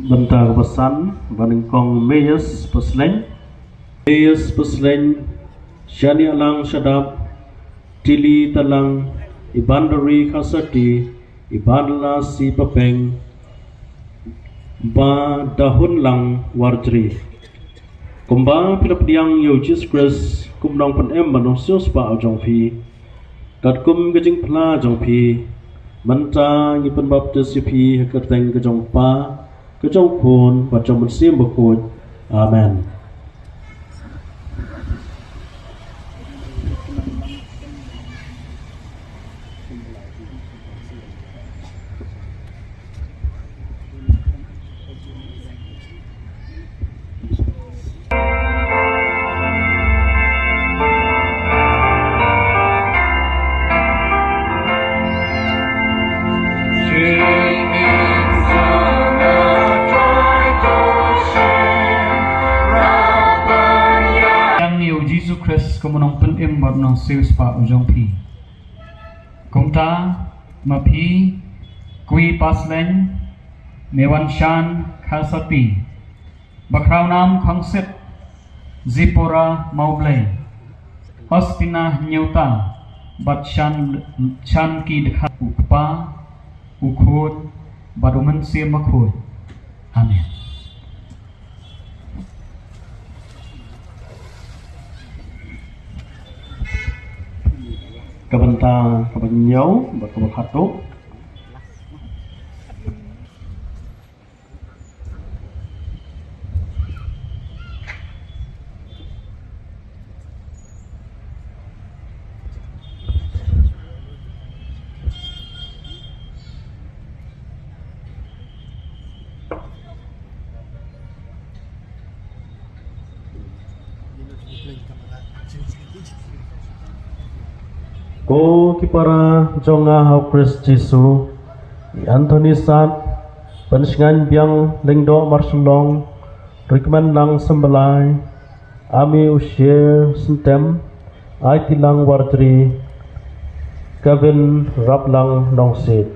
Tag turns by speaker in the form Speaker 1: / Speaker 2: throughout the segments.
Speaker 1: Bentang pesan Baningkong Meyes Pesleng Shani Alang Shadab Tili Talang Ibandari Khasati Ibadala Si Papeng Ba Dahun Lang Warjri Kumba Pilapdiang Yojis Chris Kumdong Pan Em Manong Sios Pa Jong Phi Kat Kum Gajing Pla Jong Phi Manta Ngipan Baptis Phi Kateng Gajong Pa Kejong Pun Bacong Bersim Bekut Amen.
Speaker 2: Kumunong pen em marnong sius pa ujong pi kumta mapi kui pasleng mewan shan khasati bakraunam khangset zipora mauble ostina nyuta bat shan ki dekha ukpa ukhut baduman sia makhut. Amen.
Speaker 1: Kabanta kabanyau bakabakhato Ko kipara jonga hau Chris Jesu Anthony Sat Pensingan biang lengdo marsulong Rikman lang sembelai Ami usia sentem Ai tilang warjri Kevin raplang nongsit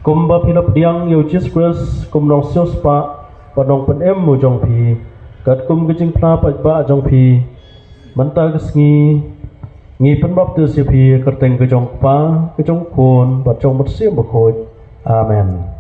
Speaker 1: Kumba pilap diang Yojis Chris Kum nong sios pa Padong pen em mu jong pi Kat kum kejing pla pa jong pi Manta kesngi Ngi pen baptis Phi kerteng kejong pa kejong kun bacong bersim bekut. Amen.